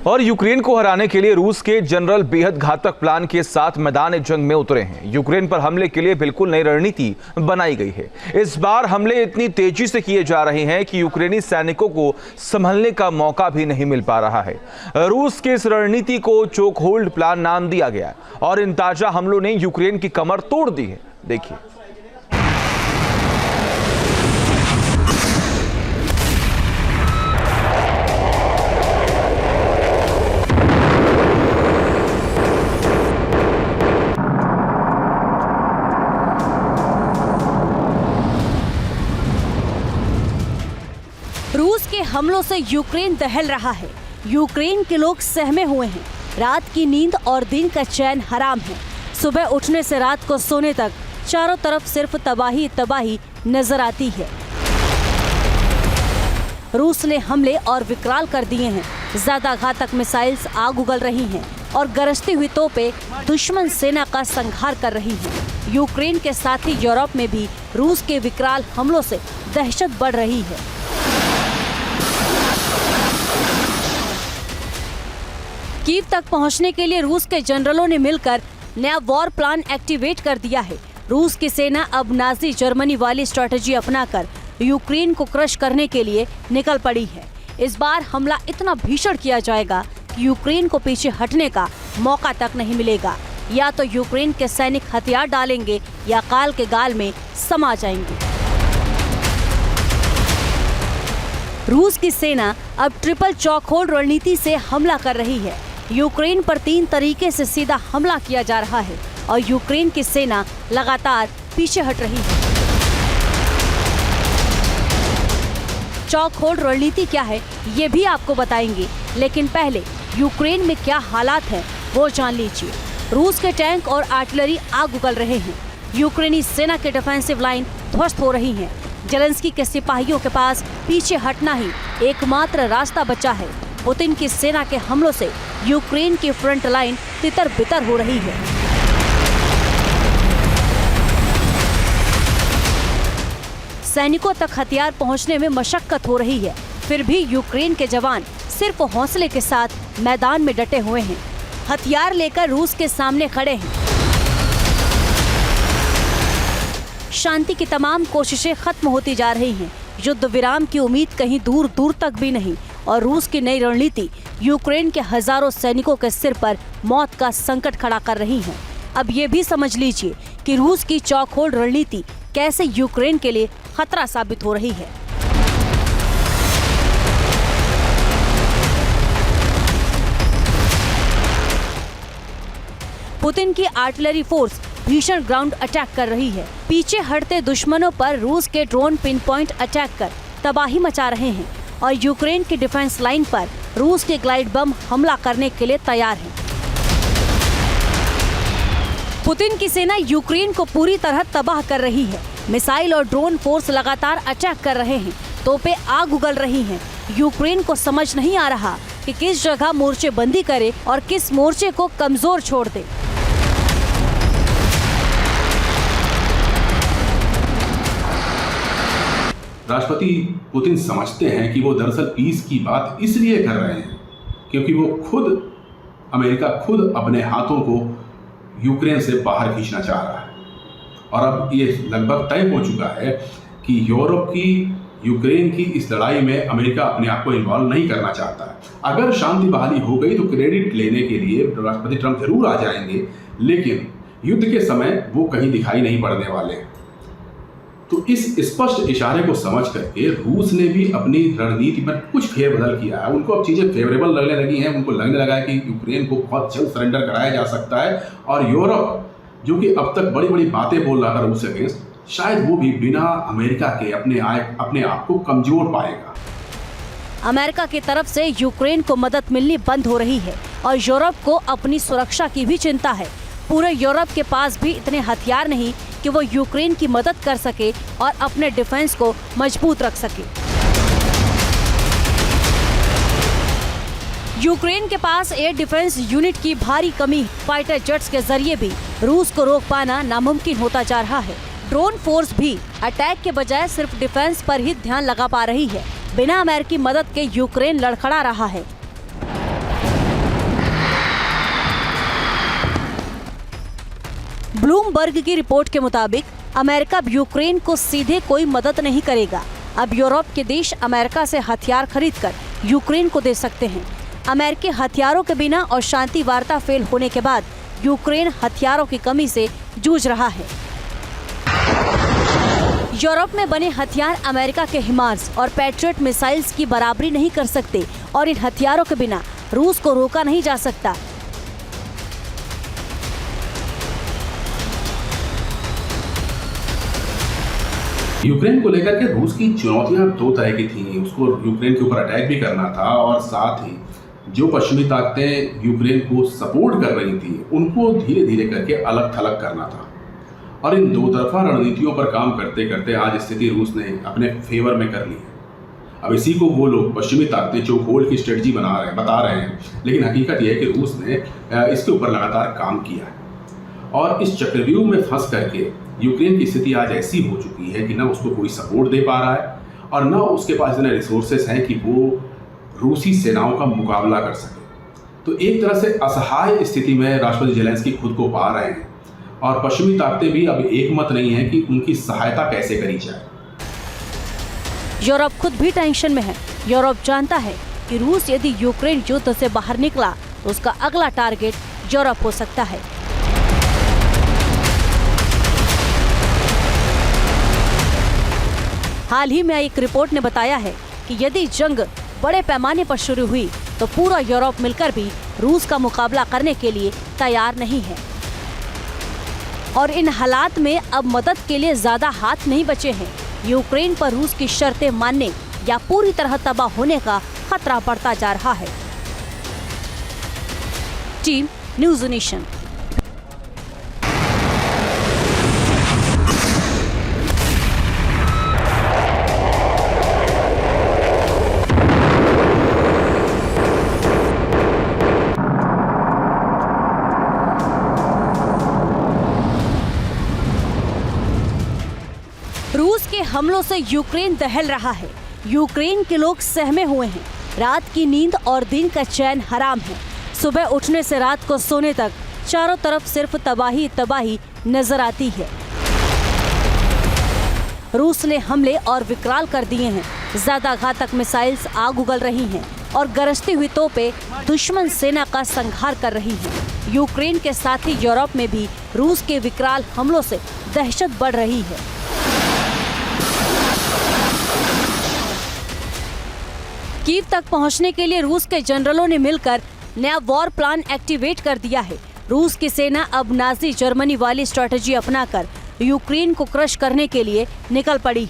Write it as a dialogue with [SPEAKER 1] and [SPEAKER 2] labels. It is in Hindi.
[SPEAKER 1] और यूक्रेन को हराने के लिए रूस के जनरल बेहद घातक प्लान के साथ मैदान जंग में उतरे हैं। यूक्रेन पर हमले के लिए बिल्कुल नई रणनीति बनाई गई है। इस बार हमले इतनी तेजी से किए जा रहे हैं कि यूक्रेनी सैनिकों को संभलने का मौका भी नहीं मिल पा रहा है। रूस की इस रणनीति को चोक होल्ड प्लान नाम दिया गया है और इन ताजा हमलों ने यूक्रेन की कमर तोड़ दी है। देखिए,
[SPEAKER 2] रूस के हमलों से यूक्रेन दहल रहा है। यूक्रेन के लोग सहमे हुए हैं। रात की नींद और दिन का चैन हराम है। सुबह उठने से रात को सोने तक चारों तरफ सिर्फ तबाही तबाही नजर आती है। रूस ने हमले और विकराल कर दिए हैं। ज्यादा घातक मिसाइल्स आग उगल रही हैं और गरजती हुई तोपें दुश्मन सेना का संहार कर रही हैं। यूक्रेन के साथ ही यूरोप में भी रूस के विकराल हमलों से दहशत बढ़ रही है। कीव तक पहुंचने के लिए रूस के जनरलों ने मिलकर नया वॉर प्लान एक्टिवेट कर दिया है। रूस की सेना अब नाजी जर्मनी वाली स्ट्रेटजी अपनाकर यूक्रेन को क्रश करने के लिए निकल पड़ी है। इस बार हमला इतना भीषण किया जाएगा कि यूक्रेन को पीछे हटने का मौका तक नहीं मिलेगा। या तो यूक्रेन के सैनिक हथियार डालेंगे या काल के गाल में समा जाएंगे। रूस की सेना अब ट्रिपल चॉक होल्ड रणनीति से हमला कर रही है। यूक्रेन पर 3 तरीके से सीधा हमला किया जा रहा है और यूक्रेन की सेना लगातार पीछे हट रही है। चॉक होल्ड रणनीति क्या है ये भी आपको बताएंगे, लेकिन पहले यूक्रेन में क्या हालात हैं वो जान लीजिए। रूस के टैंक और आर्टिलरी आग उगल रहे हैं। यूक्रेनी सेना के डिफेंसिव लाइन ध्वस्त हो रही हैं। जेलेंस्की के सिपाहियों के पास पीछे हटना ही एकमात्र रास्ता बचा है। पुतिन की सेना के हमलों से यूक्रेन की फ्रंट लाइन तितर-बितर हो रही है। सैनिकों तक हथियार पहुंचने में मशक्कत हो रही है, फिर भी यूक्रेन के जवान सिर्फ हौसले के साथ मैदान में डटे हुए हैं। हथियार लेकर रूस के सामने खड़े हैं। शांति की तमाम कोशिशें खत्म होती जा रही हैं। युद्ध विराम की उम्मीद कहीं दूर दूर तक भी नहीं और रूस की नई रणनीति यूक्रेन के हजारों सैनिकों के सिर पर मौत का संकट खड़ा कर रही है। अब ये भी समझ लीजिए कि रूस की चॉक होल्ड रणनीति कैसे यूक्रेन के लिए खतरा साबित हो रही है। पुतिन की आर्टिलरी फोर्स भीषण ग्राउंड अटैक कर रही है। पीछे हटते दुश्मनों पर रूस के ड्रोन पिन पॉइंट अटैक कर तबाही मचा रहे हैं और यूक्रेन की डिफेंस लाइन पर रूस के ग्लाइड बम हमला करने के लिए तैयार हैं। पुतिन की सेना यूक्रेन को पूरी तरह तबाह कर रही है। मिसाइल और ड्रोन फोर्स लगातार अटैक कर रहे हैं। तोपें आग उगल रही हैं। यूक्रेन को समझ नहीं आ रहा कि किस जगह मोर्चे बंदी करे और किस मोर्चे को कमजोर छोड़ दे।
[SPEAKER 3] राष्ट्रपति पुतिन समझते हैं कि वो दरअसल पीस की बात इसलिए कर रहे हैं क्योंकि अमेरिका खुद अपने हाथों को यूक्रेन से बाहर खींचना चाह रहा है। और अब ये लगभग तय हो चुका है कि यूरोप की यूक्रेन की इस लड़ाई में अमेरिका अपने आप को इन्वॉल्व नहीं करना चाहता है। अगर शांति बहाली हो गई तो क्रेडिट लेने के लिए राष्ट्रपति ट्रंप जरूर आ जाएंगे, लेकिन युद्ध के समय वो कहीं दिखाई नहीं पड़ने वाले। तो इस स्पष्ट इशारे को समझ करके रूस ने भी अपनी रणनीति में कुछ फेरबदल किया है। उनको अब चीज़ें फेवरेबल लगने लगी हैं। उनको लगने लगा है कि यूक्रेन को बहुत जल्द सरेंडर कराया जा सकता है और यूरोप जो कि अब तक बड़ी बड़ी बातें बोल रहा था रूस अगेंस्ट, शायद वो भी बिना अमेरिका के अपने आप को कमजोर पाएगा।
[SPEAKER 2] अमेरिका की तरफ से यूक्रेन को मदद मिलनी बंद हो रही है और यूरोप को अपनी सुरक्षा की भी चिंता है। पूरे यूरोप के पास भी इतने हथियार नहीं कि वो यूक्रेन की मदद कर सके और अपने डिफेंस को मजबूत रख सके। यूक्रेन के पास एयर डिफेंस यूनिट की भारी कमी, फाइटर जेट्स के जरिए भी रूस को रोक पाना नामुमकिन होता जा रहा है। ड्रोन फोर्स भी अटैक के बजाय सिर्फ डिफेंस पर ही ध्यान लगा पा रही है। बिना अमेरिकी मदद के यूक्रेन लड़खड़ा रहा है। ब्लूमबर्ग की रिपोर्ट के मुताबिक अमेरिका अब यूक्रेन को सीधे कोई मदद नहीं करेगा। अब यूरोप के देश अमेरिका से हथियार खरीदकर यूक्रेन को दे सकते हैं। अमेरिकी हथियारों के बिना और शांति वार्ता फेल होने के बाद यूक्रेन हथियारों की कमी से जूझ रहा है। यूरोप में बने हथियार अमेरिका के हिमार्स और पैट्रियट मिसाइल्स की बराबरी नहीं कर सकते और इन हथियारों के बिना रूस को रोका नहीं जा सकता।
[SPEAKER 3] यूक्रेन को लेकर के रूस की चुनौतियां दो तरह की थी। उसको यूक्रेन के ऊपर अटैक भी करना था और साथ ही जो पश्चिमी ताकतें यूक्रेन को सपोर्ट कर रही थी उनको धीरे धीरे करके अलग थलग करना था। और इन दो तरफा रणनीतियों पर काम करते करते आज स्थिति रूस ने अपने फेवर में कर ली है। अब इसी को वो लोग पश्चिमी ताकतें चोखोल की स्ट्रेटजी बता रहे हैं, लेकिन हकीकत यह है कि रूस ने इसके ऊपर लगातार काम किया है। और इस चक्रव्यूह में फंस करके यूक्रेन की स्थिति आज ऐसी हो चुकी है कि ना उसको कोई सपोर्ट दे पा रहा है और ना उसके पास इतने रिसोर्सेस हैं कि वो रूसी सेनाओं का मुकाबला कर सके। तो एक तरह से असहाय स्थिति में राष्ट्रपति ज़ेलेंस्की खुद को पा रहे हैं और पश्चिमी ताकतें भी अब एक मत नहीं है कि उनकी सहायता कैसे करी जाए।
[SPEAKER 2] यूरोप खुद भी टेंशन में है। यूरोप जानता है कि रूस यदि यूक्रेन युद्ध से बाहर निकला तो उसका अगला टारगेट यूरोप हो सकता है। हाल ही में एक रिपोर्ट ने बताया है कि यदि जंग बड़े पैमाने पर शुरू हुई तो पूरा यूरोप मिलकर भी रूस का मुकाबला करने के लिए तैयार नहीं है। और इन हालात में अब मदद के लिए ज्यादा हाथ नहीं बचे हैं। यूक्रेन पर रूस की शर्तें मानने या पूरी तरह तबाह होने का खतरा बढ़ता जा रहा है। Team news nation. रूस के हमलों से यूक्रेन दहल रहा है। यूक्रेन के लोग सहमे हुए हैं। रात की नींद और दिन का चैन हराम है। सुबह उठने से रात को सोने तक चारों तरफ सिर्फ तबाही तबाही नजर आती है। रूस ने हमले और विकराल कर दिए हैं। ज्यादा घातक मिसाइल्स आग उगल रही हैं और गरजती हुई तोपें दुश्मन सेना का संहार कर रही हैं। यूक्रेन के साथ ही यूरोप में भी रूस के विकराल हमलों से दहशत बढ़ रही है। कीव तक पहुंचने के लिए रूस के जनरलों ने मिलकर नया वॉर प्लान एक्टिवेट कर दिया है। रूस की सेना अब नाजी जर्मनी वाली स्ट्रेटजी अपनाकर यूक्रेन को क्रश करने के लिए निकल पड़ी है।